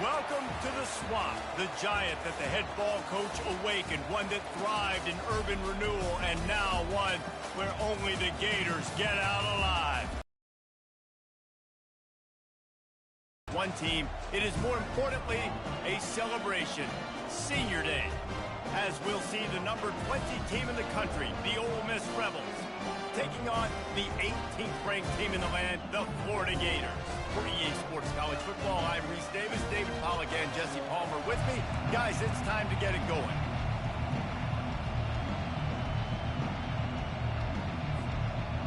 Welcome to the Swamp, the giant that the head ball coach awakened, one that thrived in urban renewal, and now one where only the Gators get out alive. One team, it is more importantly a celebration, Senior Day, as we'll see the number 20 team in the country, the Ole Miss Rebels, taking on the 18th ranked team in the land, the Florida Gators. For EA Sports College Football, I'm Reese Davis, David Pollack, and Jesse Palmer with me. Guys, it's time to get it going.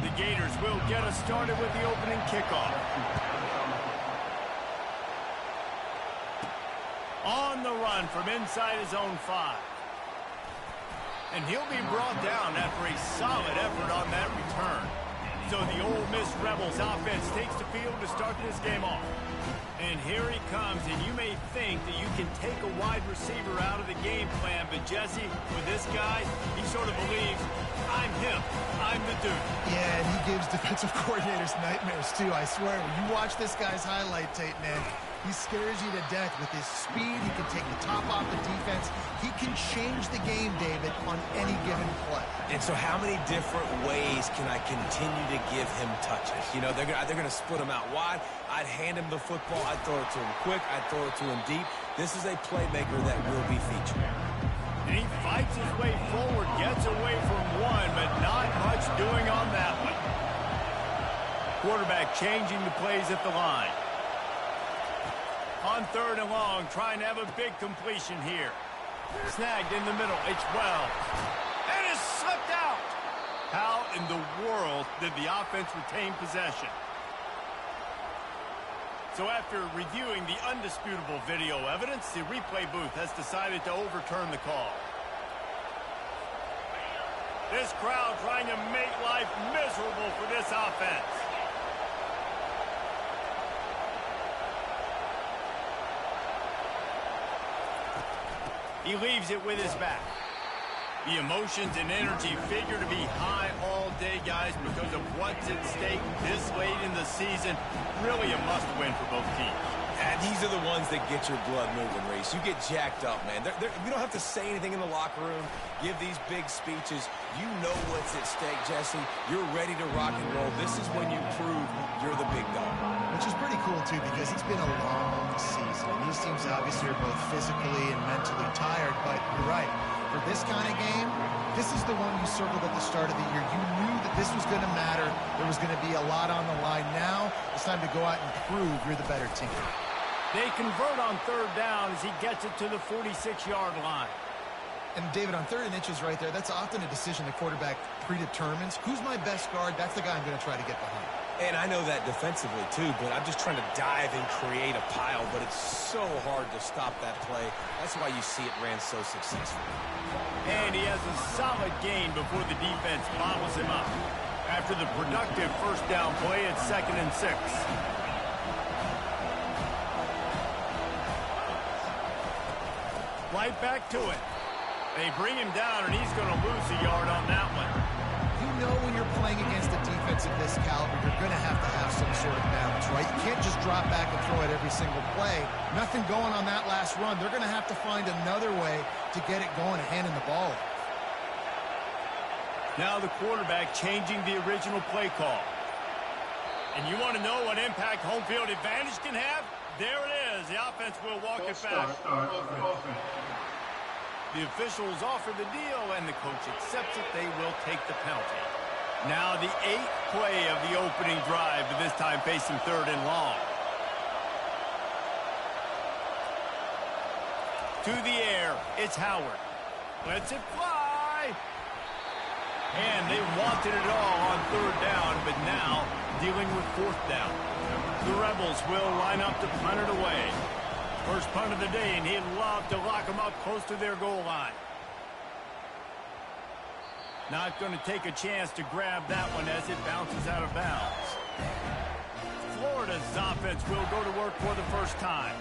The Gators will get us started with the opening kickoff. On the run from inside his own 5. And he'll be brought down after a solid effort on that return. So the Ole Miss Rebels offense takes the field to start this game off. And here he comes, and you may think that you can take a wide receiver out of the game plan, but Jesse, with this guy, he sort of believes, I'm him, I'm the dude. Yeah, and he gives defensive coordinators nightmares too, I swear. When you watch this guy's highlight tape, man, he scares you to death with his speed. He can take the top off the defense. He can change the game, David, on any given play. And so how many different ways can I continue to give him touches? You know, they're going to split him out wide. I'd hand him the football. I'd throw it to him quick. I'd throw it to him deep. This is a playmaker that will be featured. And he fights his way forward, gets away from one, but not much doing on that one. Quarterback changing the plays at the line. On 3rd and long, trying to have a big completion here. Snagged in the middle. It's Wells. And it's slipped out. How in the world did the offense retain possession? So after reviewing the undisputable video evidence, the replay booth has decided to overturn the call. This crowd trying to make life miserable for this offense. He leaves it with his back. The emotions and energy figure to be high all day, guys, because of what's at stake this late in the season. Really a must-win for both teams. And these are the ones that get your blood moving, Reese. You get jacked up, man. You don't have to say anything in the locker room, give these big speeches. You know what's at stake, Jesse. You're ready to rock and roll. This is when you prove you're the big dog. Which is pretty cool, too, because it's been a long season. And these teams obviously are both physically and mentally tired, but you're right. For this kind of game, this is the one you circled at the start of the year. You knew that this was going to matter. There was going to be a lot on the line. Now it's time to go out and prove you're the better team. They convert on 3rd down as he gets it to the 46-yard line. And, David, on 3rd and inches right there, that's often a decision the quarterback predetermines. Who's my best guard? That's the guy I'm going to try to get behind. And I know that defensively, too, but I'm just trying to dive and create a pile, but it's so hard to stop that play. That's why you see it ran so successfully. And he has a solid gain before the defense bottles him up. After the productive 1st down play, it's 2nd and 6. Right back to it. They bring him down, and he's going to lose a yard on that one. You know when you're playing against a defense of this caliber, you're going to have some sort of balance, right? You can't just drop back and throw it every single play. Nothing going on that last run. They're going to have to find another way to get it going and handing the ball off. Now the quarterback changing the original play call. And you want to know what impact home field advantage can have? There it is. The offense will walk it back. The officials offer the deal, and the coach accepts it. They will take the penalty. Now the 8th play of the opening drive, but this time facing 3rd and long. To the air, it's Howard. Lets it fly. And they wanted it all on 3rd down, but now dealing with 4th down. The Rebels will line up to punt it away. First punt of the day, and he'd love to lock them up close to their goal line. Not going to take a chance to grab that one as it bounces out of bounds. Florida's offense will go to work for the first time.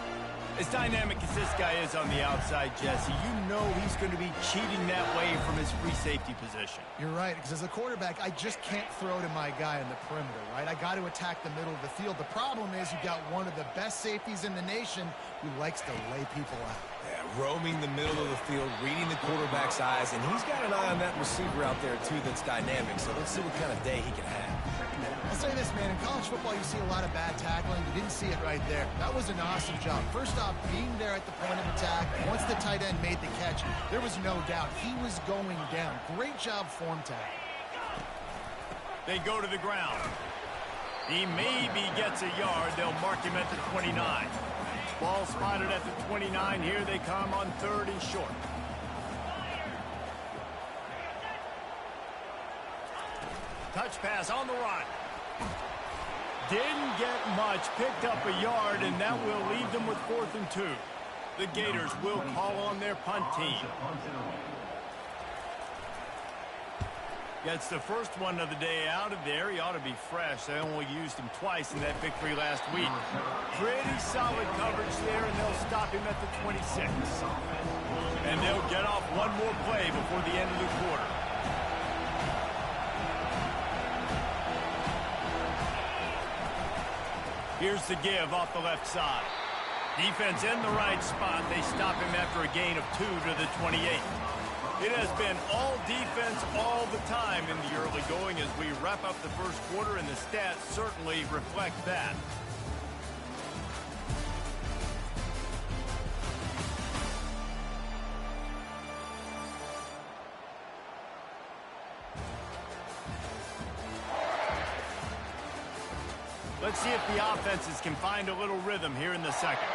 As dynamic as this guy is on the outside, Jesse, you know he's going to be cheating that way from his free safety position. You're right, because as a quarterback, I just can't throw to my guy in the perimeter, right? I got to attack the middle of the field. The problem is you've got one of the best safeties in the nation who likes to lay people out. Yeah, roaming the middle of the field, reading the quarterback's eyes, and he's got an eye on that receiver out there, too, that's dynamic. So let's see what kind of day he can have. I'll say this, man. In college football, you see a lot of bad tackling. You didn't see it right there. That was an awesome job. First off, being there at the point of attack. Once the tight end made the catch, there was no doubt he was going down. Great job form tag. They go to the ground. He maybe gets a yard. They'll mark him at the 29. Ball spotted at the 29. Here they come on 3rd and short. Touch pass on the run. Didn't get much, picked up a yard, and that will leave them with 4th and 2. The Gators will call on their punt team. Gets the first one of the day out of there. He ought to be fresh. They only used him twice in that victory last week. Pretty solid coverage there, and they'll stop him at the 26. And they'll get off one more play before the end of the quarter. Here's the give off the left side. Defense in the right spot. They stop him after a gain of 2 to the 28. It has been all defense all the time in the early going as we wrap up the first quarter, and the stats certainly reflect that. Let's see if the offenses can find a little rhythm here in the second.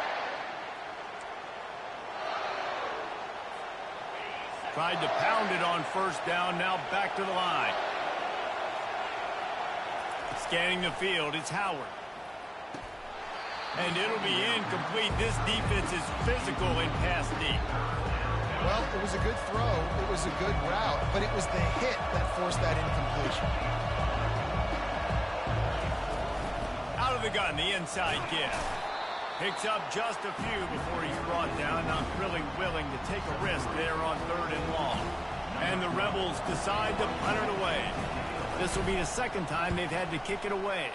Tried to pound it on first down, now back to the line. Scanning the field, it's Howard. And it'll be incomplete. This defense is physical in pass deep. Well, it was a good throw. It was a good route, but it was the hit that forced that incompletion. Out of the gun, the inside give. Picks up just a few before he's brought down. Not really willing to take a risk there on 3rd and long. And the Rebels decide to punt it away. This will be the second time they've had to kick it away.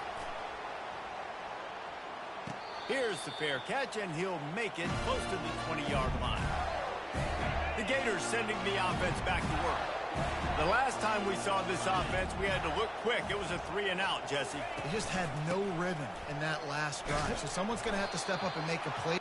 Here's the fair catch, and he'll make it close to the 20-yard line. The Gators sending the offense back to work. The last time we saw this offense, we had to look quick. It was a 3-and-out, Jesse. They just had no rhythm in that last drive. So someone's going to have to step up and make a play.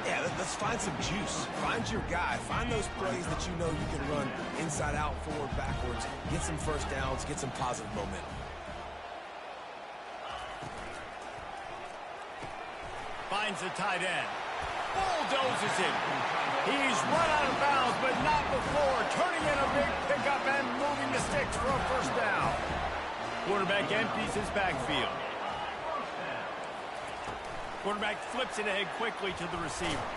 Yeah, let's find some juice. Find your guy. Find those plays that you know you can run inside out, forward, backwards. Get some first downs. Get some positive momentum. Finds the tight end. Bulldozes him. He's run out of bounds, but not before. Turning in a big pickup and moving the sticks for a first down. Quarterback empties his backfield. Quarterback flips it ahead quickly to the receiver.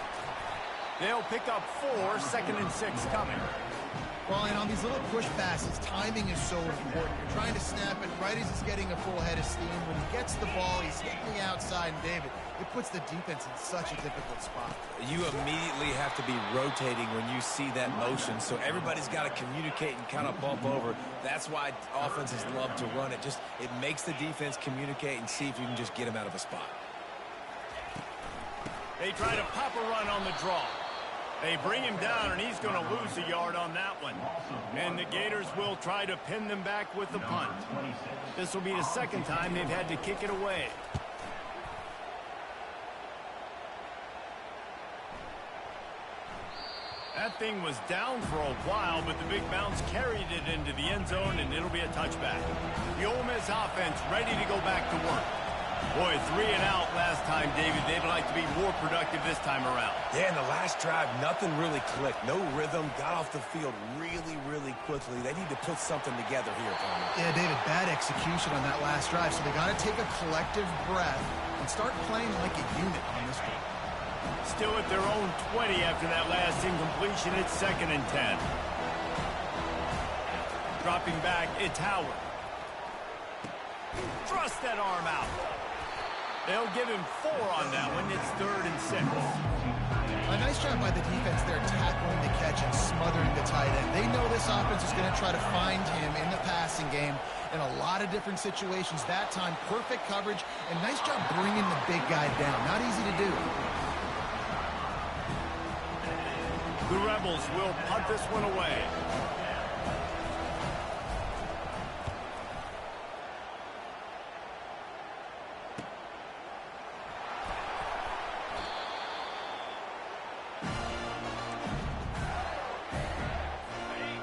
They'll pick up 4, 2nd and 6 coming. Well, and on these little push passes, timing is so important. You're trying to snap it right as he's getting a full head of steam. When he gets the ball, he's hitting the outside, and David, it puts the defense in such a difficult spot. You immediately have to be rotating when you see that motion, so everybody's got to communicate and kind of bump over. That's why offenses love to run it. It makes the defense communicate and see if you can just get him out of a spot. They try to pop a run on the draw. They bring him down, and he's going to lose a yard on that one. And the Gators will try to pin them back with the punt. This will be the second time they've had to kick it away. That thing was down for a while, but the big bounce carried it into the end zone, and it'll be a touchback. The Ole Miss offense ready to go back to work. Boy, 3 and out last time, David. They'd like to be more productive this time around. Yeah, in the last drive, nothing really clicked. No rhythm, got off the field really, really quickly. They need to put something together here, Palmer. Yeah, David, bad execution on that last drive, so they got to take a collective breath and start playing like a unit on this one. Still at their own 20 after that last incompletion. It's 2nd and 10. Dropping back, it's Howard. Thrust that arm out. They'll give him 4 on that one. It's 3rd and 6. A nice job by the defense there tackling the catch and smothering the tight end. They know this offense is going to try to find him in the passing game in a lot of different situations. That time, perfect coverage, and nice job bringing the big guy down. Not easy to do. The Rebels will punt this one away.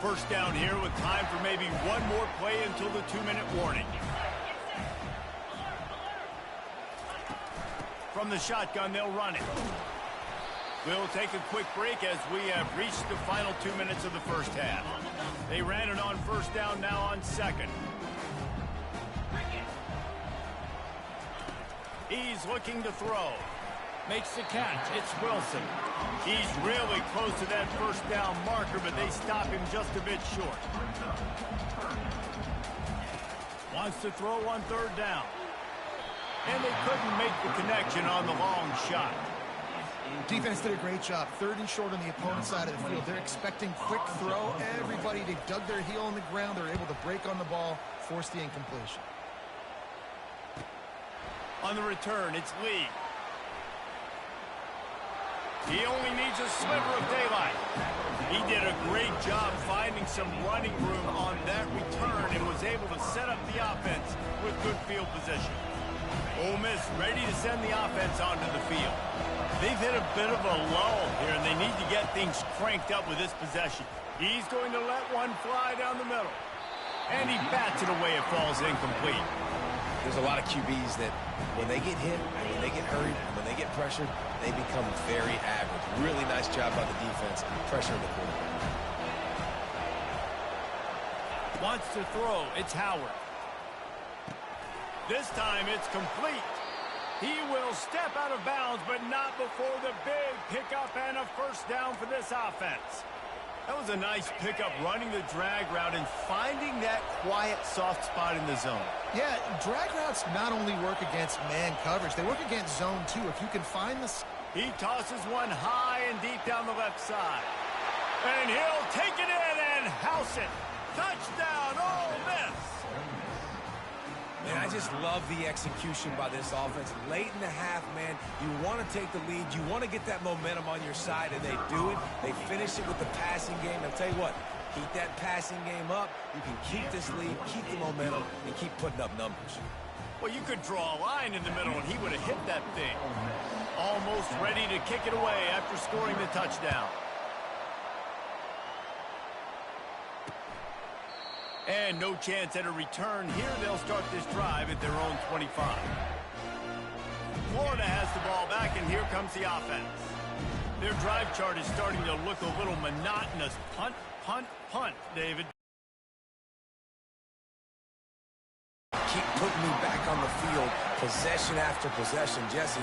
First down here with time for maybe one more play until the 2-minute warning. From the shotgun, they'll run it. We'll take a quick break as we have reached the final 2 minutes of the first half. They ran it on first down, now on 2nd. He's looking to throw. Makes the catch. It's Wilson. He's really close to that first down marker, but they stop him just a bit short. Wants to throw on 3rd down. And they couldn't make the connection on the long shot. Defense did a great job. 3rd and short on the opponent's side of the field. They're expecting quick throw. Everybody, they dug their heel on the ground. They're able to break on the ball, force the incompletion. On the return, it's Lee. He only needs a sliver of daylight. He did a great job finding some running room on that return and was able to set up the offense with good field position. Ole Miss ready to send the offense onto the field. They've hit a bit of a lull here, and they need to get things cranked up with this possession. He's going to let one fly down the middle. And he bats it away. It falls incomplete. There's a lot of QBs that when they get hit, and when they get hurried, and when they get pressured, they become very average. Really nice job by the defense pressuring the quarterback. Wants to throw. It's Howard. This time it's complete. He will step out of bounds, but not before the big pickup and a first down for this offense. That was a nice pickup, running the drag route and finding that quiet, soft spot in the zone. Yeah, drag routes not only work against man coverage, they work against zone too. If you can find the... He tosses one high and deep down the left side. And he'll take it in and house it. Touchdown, Ole Miss. Man, I just love the execution by this offense. Late in the half, man, you want to take the lead. You want to get that momentum on your side, and they do it. They finish it with the passing game. I'll tell you what, keep that passing game up. You can keep this lead, keep the momentum, and keep putting up numbers. Well, you could draw a line in the middle, and he would have hit that thing. Almost ready to kick it away after scoring the touchdown. And no chance at a return here. They'll start this drive at their own 25. Florida has the ball back, and here comes the offense. Their drive chart is starting to look a little monotonous. Punt, punt, punt, David. Keep putting me back on the field, possession after possession. Jesse,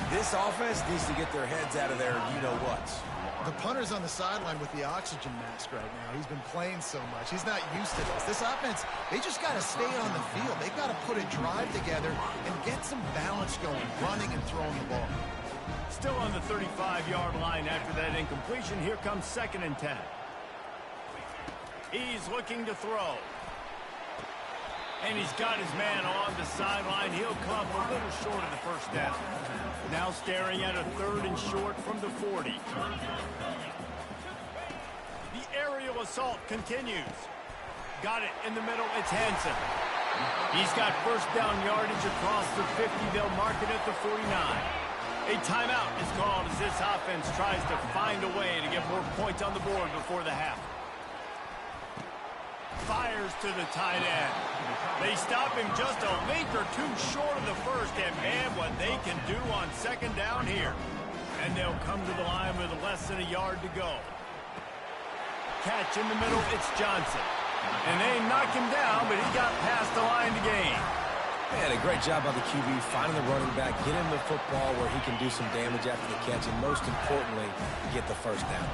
this offense needs to get their heads out of their you-know-whats. The punter's on the sideline with the oxygen mask right now. He's been playing so much. He's not used to this. This offense, they just got to stay on the field. They've got to put a drive together and get some balance going, running and throwing the ball. Still on the 35-yard line after that incompletion. Here comes 2nd and 10. He's looking to throw. And he's got his man on the sideline. He'll come a little short of the first down. Now staring at a 3rd and short from the 40. The aerial assault continues. Got it in the middle. It's Hansen. He's got first down yardage across the 50. They'll mark it at the 49. A timeout is called as this offense tries to find a way to get more points on the board before the half. Fires to the tight end. They stop him just a link or two short of the first, and man, what they can do on second down here. And they'll come to the line with less than a yard to go. Catch in the middle, it's Johnson. And they knock him down, but he got past the line to gain. Man, a great job by the QB, finding the running back, get him the football where he can do some damage after the catch, and most importantly, get the first down.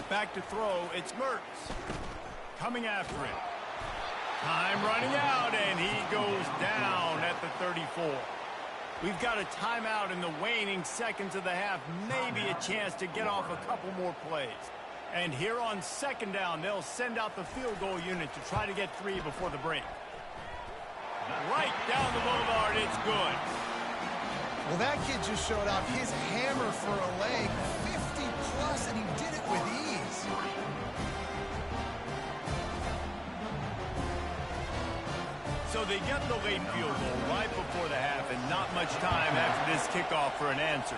Back to throw, it's Mertz. Coming after him. Time running out, and he goes down at the 34. We've got a timeout in the waning seconds of the half. Maybe a chance to get off a couple more plays. And here on second down, they'll send out the field goal unit to try to get 3 before the break. Right down the boulevard, it's good. Well, that kid just showed off his hammer for a leg, 50-plus, and he did it with ease. So they get the late field goal right before the half, and not much time after this kickoff for an answer.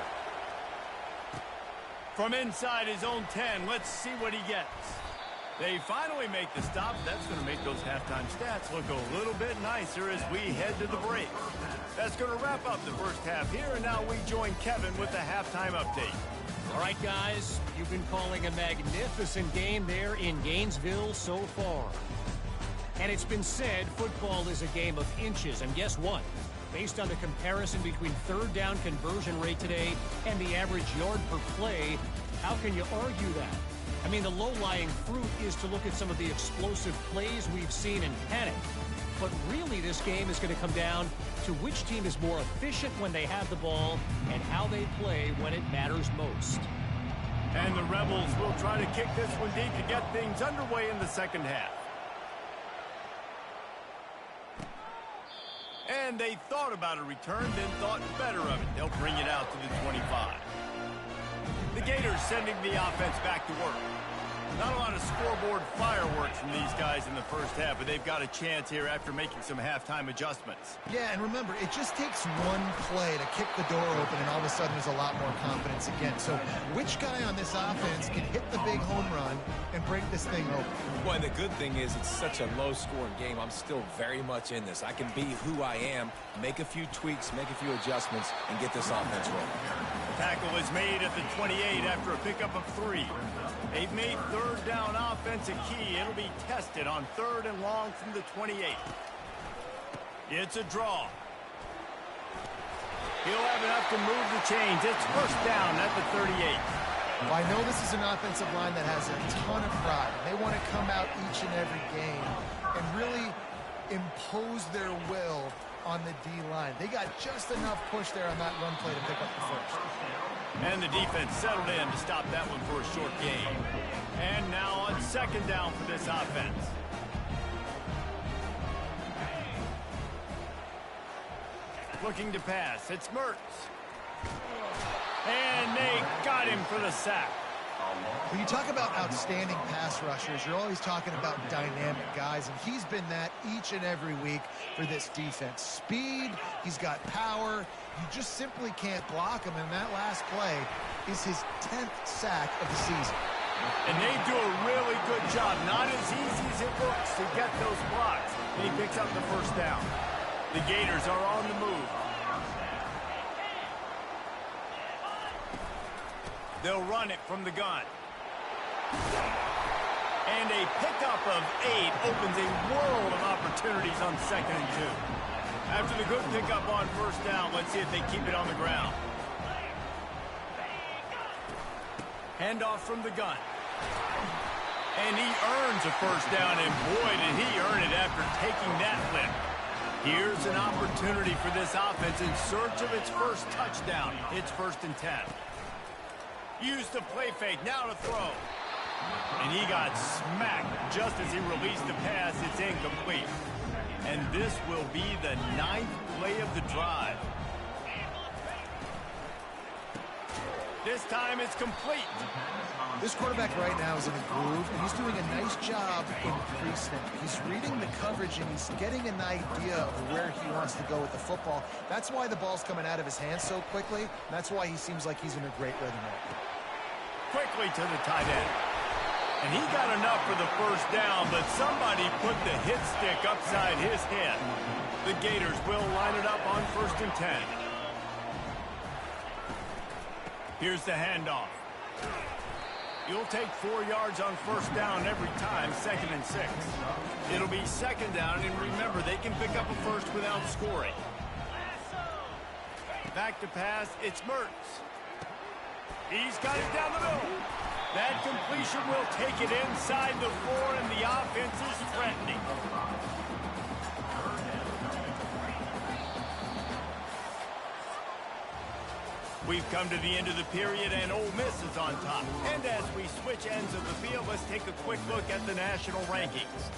From inside his own 10, let's see what he gets. They finally make the stop. That's going to make those halftime stats look a little bit nicer as we head to the break. That's going to wrap up the first half here, and now we join Kevin with the halftime update. All right, guys, you've been calling a magnificent game there in Gainesville so far. And it's been said football is a game of inches, and guess what? Based on the comparison between third down conversion rate today and the average yard per play, how can you argue that? I mean, the low-lying fruit is to look at some of the explosive plays we've seen and panic. But really, this game is going to come down to which team is more efficient when they have the ball and how they play when it matters most. And the Rebels will try to kick this one deep to get things underway in the second half. And they thought about a return, then thought better of it. They'll bring it out to the 25. The Gators sending the offense back to work. Not a lot of scoreboard fireworks from these guys in the first half, but they've got a chance here after making some halftime adjustments. Yeah, and remember, it just takes one play to kick the door open, and all of a sudden there's a lot more confidence again. So which guy on this offense can hit the big home run and break this thing open? Well, and the good thing is it's such a low-scoring game. I'm still very much in this. I can be who I am, make a few tweaks, make a few adjustments, and get this offense rolling. The tackle is made at the 28 after a pickup of 3. They've made third down offense a key. It'll be tested on 3rd and long from the 28. It's a draw. He'll have enough to move the chains. It's first down at the 38. Well, I know this is an offensive line that has a ton of pride. They want to come out each and every game and really impose their will on the D-line. They got just enough push there on that run play to pick up the first. And the defense settled in to stop that one for a short gain. And now on second down for this offense. Looking to pass. It's Mertz. And they got him for the sack. When you talk about outstanding pass rushers, you're always talking about dynamic guys, and he's been that each and every week for this defense. Speed, he's got power. You just simply can't block him, and that last play is his 10th sack of the season. And they do a really good job. Not as easy as it looks to get those blocks. And he picks up the first down. The Gators are on the move. They'll run it from the gun. And a pickup of 8 opens a world of opportunities on 2nd and 2. After the good pickup on first down, let's see if they keep it on the ground. Handoff from the gun. And he earns a first down, and boy, did he earn it after taking that lift. Here's an opportunity for this offense in search of its first touchdown. It's 1st and 10. Use the play fake, now to throw. And he got smacked just as he released the pass. It's incomplete. And this will be the 9th play of the drive. This time it's complete. This quarterback right now is in a groove, and he's doing a nice job in pre-snap. He's reading the coverage, and he's getting an idea of where he wants to go with the football. That's why the ball's coming out of his hands so quickly. That's why he seems like he's in a great rhythm right now. Quickly to the tight end. And he got enough for the first down, but somebody put the hit stick upside his head. The Gators will line it up on 1st and 10. Here's the handoff. You'll take 4 yards on 1st down every time, 2nd and 6. It'll be 2nd down, and remember, they can pick up a first without scoring. Back to pass, it's Mertz. He's got it down the middle. That completion will take it inside the 4, and the offense is threatening. We've come to the end of the period, and Ole Miss is on top. And as we switch ends of the field, let's take a quick look at the national rankings.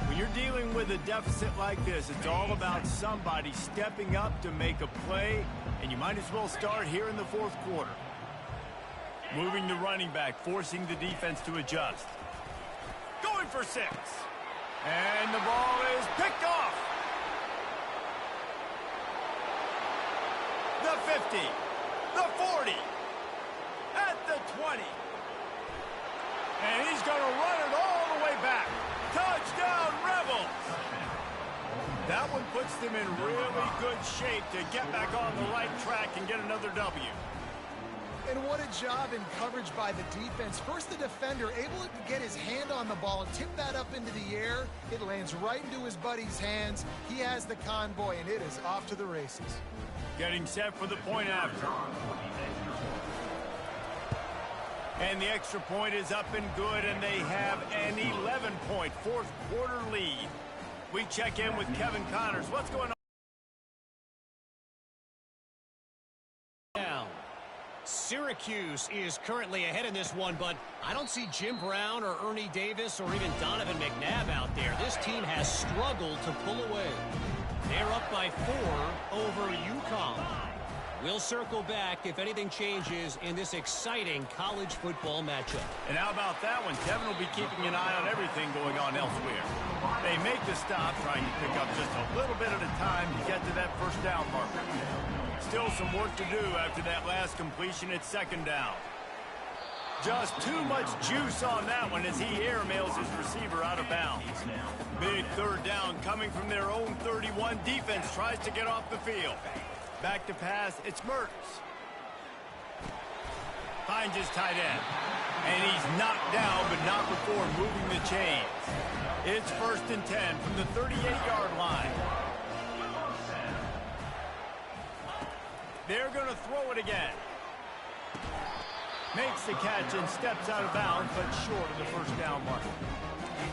When you're dealing with a deficit like this, it's all about somebody stepping up to make a play, and you might as well start here in the 4th quarter. Moving the running back, forcing the defense to adjust. Going for 6. And the ball is picked off. The 50, the 40, at the 20. And he's going to run it all the way back. Touchdown, Rebels! That one puts them in really good shape to get back on the right track and get another W. And what a job in coverage by the defense. First, the defender able to get his hand on the ball and tip that up into the air. It lands right into his buddy's hands. He has the convoy, and it is off to the races. Getting set for the point after. And the extra point is up and good, and they have an 11-point 4th quarter lead. We check in with Kevin Connors. What's going on? Syracuse is currently ahead in this one, but I don't see Jim Brown or Ernie Davis or even Donovan McNabb out there. This team has struggled to pull away. They're up by 4 over UConn. We'll circle back if anything changes in this exciting college football matchup. And how about that one? Kevin will be keeping an eye on everything going on elsewhere. They make the stop, trying to pick up just a little bit at a time to get to that 1st down marker. Still some work to do after that last completion at 2nd down. Just too much juice on that one as he airmails his receiver out of bounds. Big 3rd down coming from their own 31. Defense tries to get off the field. Back to pass, it's Mertz. Finds his tight end. And he's knocked down, but not before moving the chains. It's 1st and 10 from the 38-yard line. They're going to throw it again. Makes the catch and steps out of bounds, but short of the 1st down mark.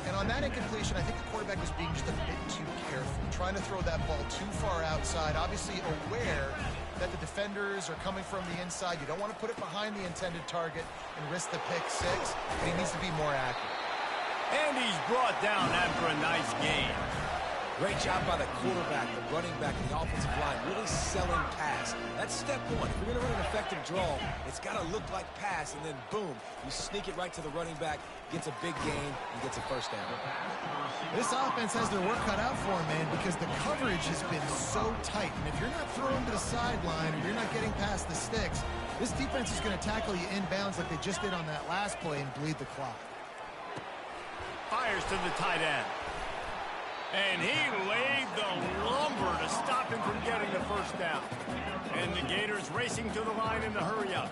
And on that incompletion, I think the quarterback was being just a bit too careful, trying to throw that ball too far outside, obviously aware that the defenders are coming from the inside. You don't want to put it behind the intended target and risk the pick 6, and he needs to be more accurate. And he's brought down after a nice game. Great job by the quarterback, the running back, and the offensive line, really selling pass. That's step 1. If you're going to run an effective draw, it's got to look like pass, and then boom, you sneak it right to the running back, gets a big gain, and gets a 1st down. This offense has their work cut out for them, man, because the coverage has been so tight. And if you're not throwing to the sideline or you're not getting past the sticks, this defense is going to tackle you inbounds like they just did on that last play and bleed the clock. Fires to the tight end. And he laid the lumber to stop him from getting the 1st down. And the Gators racing to the line in the hurry-up.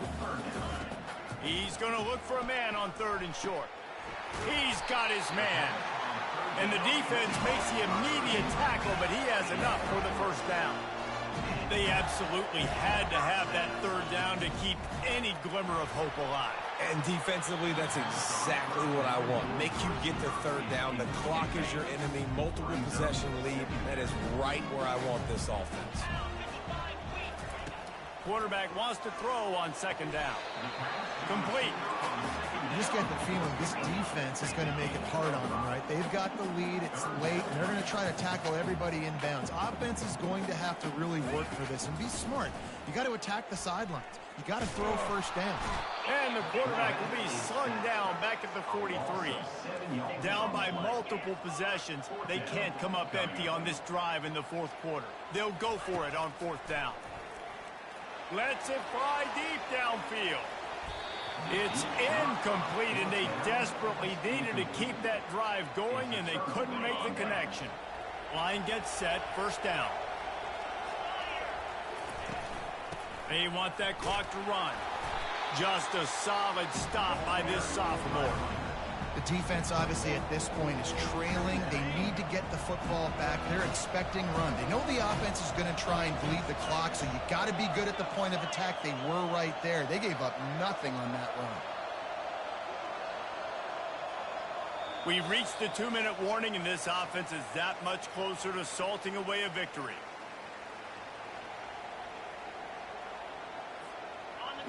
He's going to look for a man on 3rd and short. He's got his man. And the defense makes the immediate tackle, but he has enough for the 1st down. They absolutely had to have that 3rd down to keep any glimmer of hope alive. And defensively, that's exactly what I want. Make you get the 3rd down. The clock is your enemy. Multiple possession lead. That is right where I want this offense. Quarterback wants to throw on 2nd down. Complete. You just get the feeling this defense is going to make it hard on them, right? They've got the lead. It's late, and they're going to try to tackle everybody inbounds. Offense is going to have to really work for this and be smart. You got to attack the sidelines. You got to throw 1st down. And the quarterback will be slung down back at the 43. Down by multiple possessions. They can't come up empty on this drive in the 4th quarter. They'll go for it on 4th down. Lets it fly deep downfield. It's incomplete, and they desperately needed to keep that drive going, and they couldn't make the connection. Line gets set, first down. They want that clock to run. Just a solid stop by this sophomore. The defense, obviously, at this point is trailing. They need to get the football back. They're expecting run. They know the offense is going to try and bleed the clock, so you got to be good at the point of attack. They were right there. They gave up nothing on that run. We've reached the 2-minute warning, and this offense is that much closer to salting away a victory.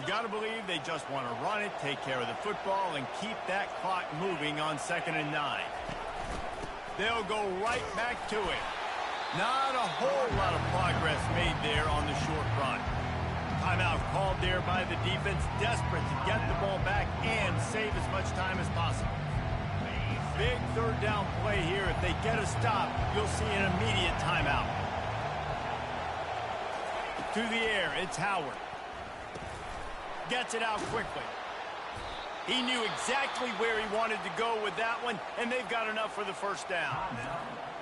You got to believe they just want to run it, take care of the football, and keep that clock moving on 2nd and 9. They'll go right back to it. Not a whole lot of progress made there on the short run. Timeout called there by the defense, desperate to get the ball back and save as much time as possible. Big third down play here. If they get a stop, you'll see an immediate timeout. To the air, it's Howard. Gets it out quickly. He knew exactly where he wanted to go with that one, and they've got enough for the first down.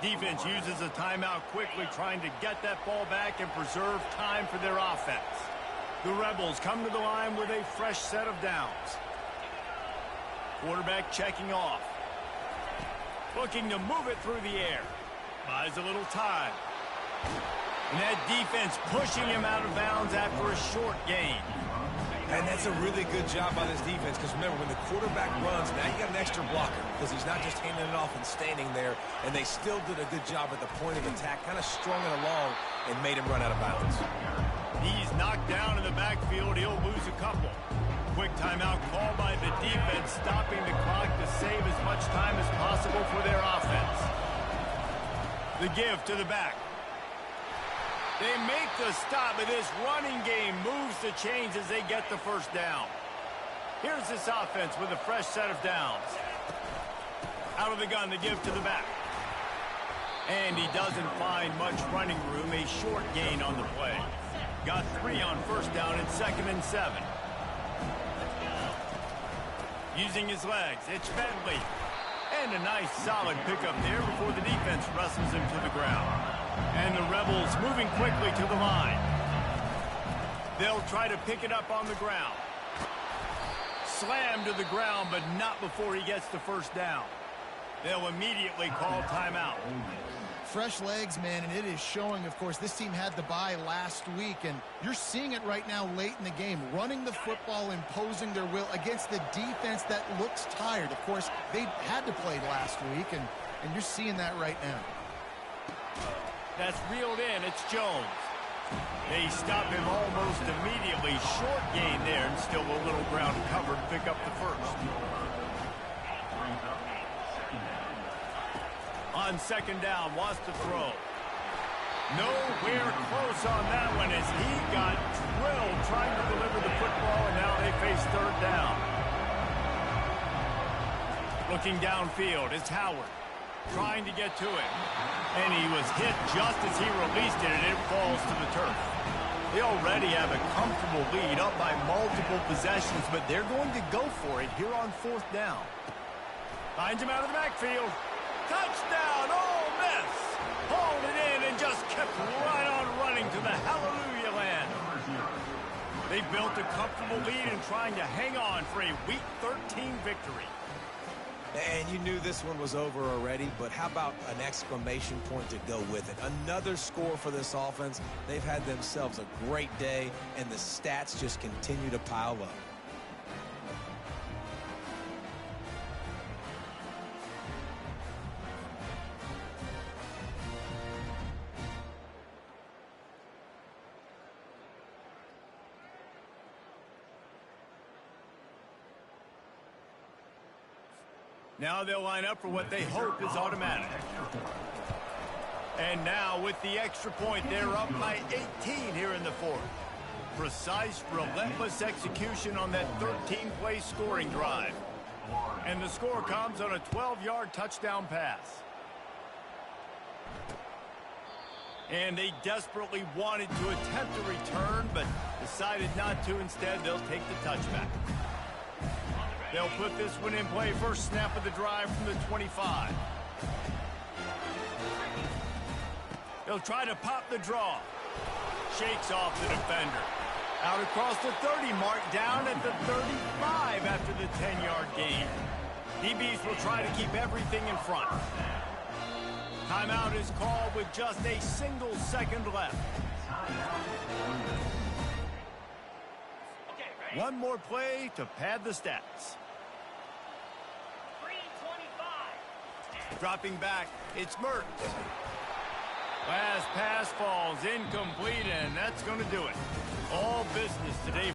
Defense uses a timeout quickly, trying to get that ball back and preserve time for their offense. The Rebels come to the line with a fresh set of downs. Quarterback checking off. Looking to move it through the air. Buys a little time. And that defense pushing him out of bounds after a short gain. And that's a really good job by this defense, because remember, when the quarterback runs, now you got an extra blocker, because he's not just handing it off and standing there, and they still did a good job at the point of attack, kind of strung it along and made him run out of bounds. He's knocked down in the backfield. He'll lose a couple. Quick timeout call by the defense, stopping the clock to save as much time as possible for their offense. The give to the back. They make the stop, but this running game moves the chains as they get the first down. Here's this offense with a fresh set of downs. Out of the gun, the give to the back. And he doesn't find much running room, a short gain on the play. Got 3 on first down and 2nd and 7. Using his legs, it's Bentley. And a nice solid pickup there before the defense wrestles him to the ground. And the Rebels moving quickly to the line. They'll try to pick it up on the ground. Slammed to the ground, but not before he gets the first down. They'll immediately call timeout. Fresh legs, man, and it is showing, of course, this team had the bye last week, and you're seeing it right now late in the game, running the football, imposing their will against the defense that looks tired. Of course, they had to play last week, and you're seeing that right now. That's reeled in. It's Jones. They stop him almost immediately. Short gain there, and still a little ground covered to pick up the first. On 2nd down, wants to throw. Nowhere close on that one as he got drilled trying to deliver the football, and now they face 3rd down. Looking downfield, it's Howard. Trying to get to it. And he was hit just as he released it, and it falls to the turf. They already have a comfortable lead, up by multiple possessions, but they're going to go for it here on 4th down. Finds him out of the backfield. Touchdown, Ole Miss! Hauled it in and just kept right on running to the hallelujah land. They built a comfortable lead and trying to hang on for a Week 13 victory. And you knew this one was over already, but how about an exclamation point to go with it? Another score for this offense. They've had themselves a great day, and the stats just continue to pile up. Now they'll line up for what they hope is automatic. And now with the extra point, they're up by 18 here in the 4th. Precise, relentless execution on that 13-play scoring drive. And the score comes on a 12-yard touchdown pass. And they desperately wanted to attempt a return, but decided not to. Instead, they'll take the touchback. They'll put this one in play. First snap of the drive from the 25. They'll try to pop the draw. Shakes off the defender. Out across the 30 mark, down at the 35 after the 10-yard gain. DBs will try to keep everything in front. Timeout is called with just a single second left. One more play to pad the stats. Dropping back, it's Mertz. Last pass falls incomplete, and that's going to do it. All business today.